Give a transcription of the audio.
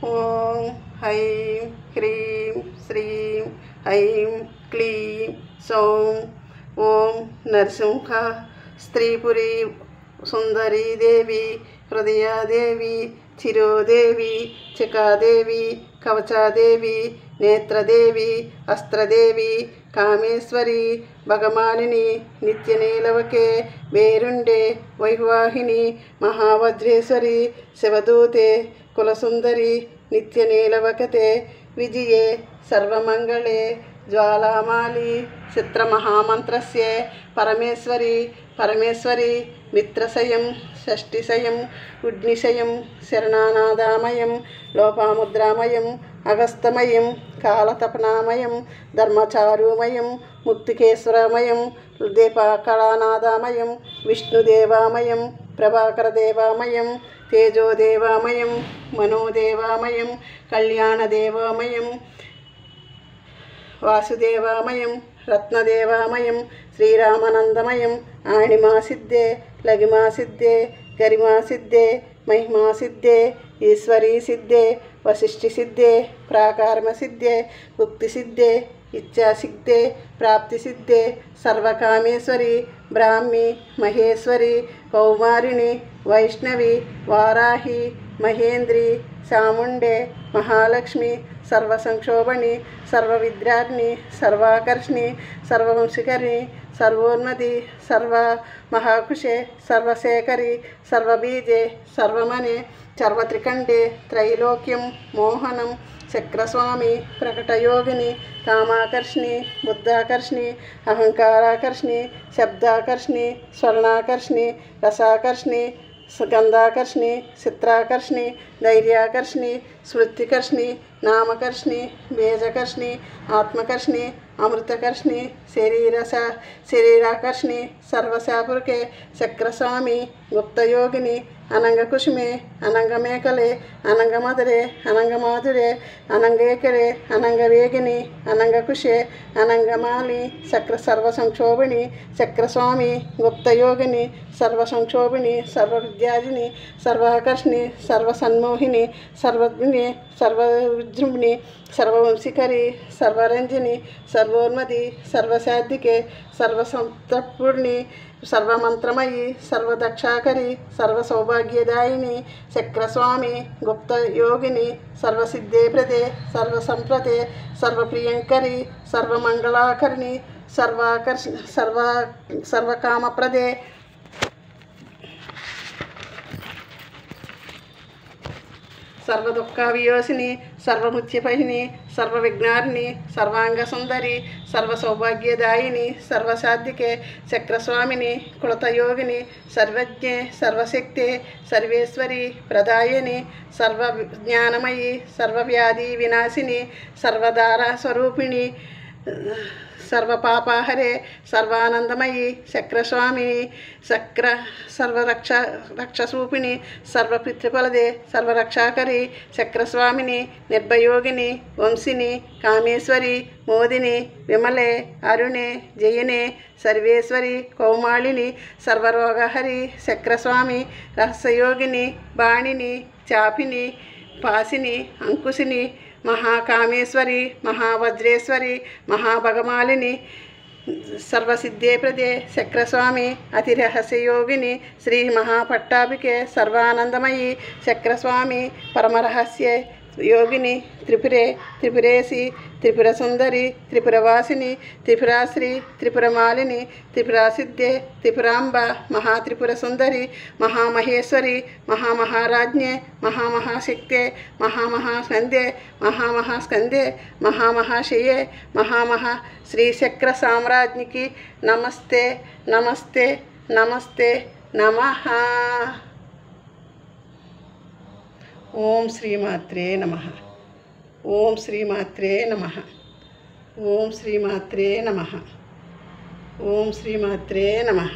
ఓం ఐం హ్రీం శ్రీం ఐం క్లీం సౌం ఓం నరసింహ స్త్రీపురి సుందరీ దేవి హృదయాదేవి చిరోదేవి చికాదేవి కవచాదేవి నేత్రదేవి అస్త్రదేవి కామేశ్వరి భగమాలిని నిత్యనీలవకే వేరుండే వైవాహిని మహావజ్రేశ్వరి శివదూతే కులసుందరి నిత్యనీలవకతే విజయే సర్వమంగళే జ్వాలామాలి చిత్రమహామంత్రస్య పరమేశ్వరి మిత్రసయం షష్ఠిశయం ఉడ్నిశయం శరణానాదామయం లోపాముద్రామయం అగస్తమయం కాలతపనామయం ధర్మచారుమయం ముక్తికేశ్వరమయం దీపకళానాదామయం విష్ణుదేవామయం ప్రభాకరదేవామయం తేజోదేవామయం మనోదేవామయం కళ్యాణదేవామయం వాసుదేవామయం రత్నదేవామయం శ్రీరామానందమయం ఆణిమాసిద్ధే లగిమాసిద్ధే గరిమాసిద్ధే మహిమాసిద్ధే ఈశ్వరీ సిద్ధే వశిష్ఠిసిద్ధే ప్రాకారమసిద్ధే ముక్తిసిద్ధే ఇచ్ఛాసిద్ధే ప్రాప్తిసిద్ధే సర్వకామేశ్వరి బ్రాహ్మి మహేశ్వరి కౌమారిణి వైష్ణవి వారాహి మహేంద్రి చాముండే మహాలక్ష్మి సర్వసంక్షోభణి సర్వవిద్యార్ణి సర్వాకర్షిణి సర్వవంశికరి సర్వోన్నతి సర్వమహాకుశే సర్వశేఖరి సర్వబీజే సర్వమనే సర్వత్రికండే త్రైలోక్యం మోహనం చక్రస్వామి ప్రకటయోగిని కామాకర్షిణి బుద్ధాకర్షిణి అహంకారాకర్షిణి శబ్దాకర్షిణి స్వర్ణాకర్షిణి రసాకర్షిణి గంధాకర్షిణి చిత్రాకర్షిణి ధైర్యాకర్షిణి స్మృతికర్షిణి నామకర్షిణి బీజకర్షిణి ఆత్మకర్షిణి అమృతకర్షిణి శరీరాకర్షిణి సర్వశాపురుకే చక్రస్వామి గుప్తయోగిని అనంగకుసుమే అనంగమేకలే అనంగమధురే అనంగమాధురే అనంగేకరే అనంగవేగిని అనంగకుశే అనంగమాలి చక్ర సర్వసంక్షోభిణి చక్రస్వామి గుప్తయోగిని సర్వసంక్షోభిణి సర్వవిద్యాధిని సర్వాకర్షిణి సర్వసన్మోహిని సర్వజ్ఞి సర్వవిజృంభిణి సర్వవంశికరి సర్వరంజిని సర్వోన్మతి సర్వసాధికే సర్వసంతర్పుణి సర్వమంత్రమయి సర్వదక్షాకరి సర్వసౌభాగ్యదాయిని చక్రస్వామి గుప్తయోగిని సర్వసిద్ధేప్రదే సర్వసంప్రదే సర్వప్రియంకరి సర్వమంగళాకరిణి సర్వకామప్రదే సర్వదుఃఖావియోసిని సర్వముచ్యపహిని సర్వవిఘ్నారిణి సర్వాంగసుందరి సర్వసౌభాగ్యదాయిని సర్వసాధికే చక్రస్వామిని కులతయోగిని సర్వజ్ఞే సర్వశక్తే సర్వేశ్వరి ప్రదాయిని సర్వజ్ఞానమయి సర్వవ్యాధి వినాశిని సర్వధారా స్వరూపిణి సర్వపాపహరే సర్వానందమయి చక్రస్వామిని సర్వరక్షస్వరూపిణి సర్వపితృఫలదే సర్వరక్షాకరి చక్రస్వామిని నిర్భయోగిని వంశిని కామేశ్వరి మోదిని విమలే అరుణే జయనే సర్వేశ్వరి కౌమాళిని సర్వరోగహరి చక్రస్వామి రహస్యయోగిని బాణిని చాపిని పాసిని అంకుశిని మహాకామేశ్వరి మహావజ్రేశ్వరి మహాభగమాలిని సర్వసిద్ధేప్రదే చక్రస్వామి అతిరహస్యయోగిని శ్రీ మహాపట్టాభికే సర్వానందమయి చక్రస్వామి పరమరహస్య యోగిని త్రిపురే త్రిపురేసి త్రిపురసుందరి త్రిపురవాసిని త్రిపురాశ్రీ త్రిపురమాలిని త్రిపురాసిద్ధే త్రిపురాంబ మహాత్రిపురసుందరి మహామహేశ్వరి మహామహారాజ్ఞే మహామహాశక్తే మహామహాస్కందే మహామహాస్కందే మహామహాశయే మహామహా శ్రీచక్ర సామ్రాజ్ఞికి నమస్తే నమస్తే నమస్తే నమః. ఓం శ్రీమాత్రే నమః. ఓం శ్రీమాత్రే నమః. ఓం శ్రీమాత్రే నమః. ఓం శ్రీమాత్రే నమః.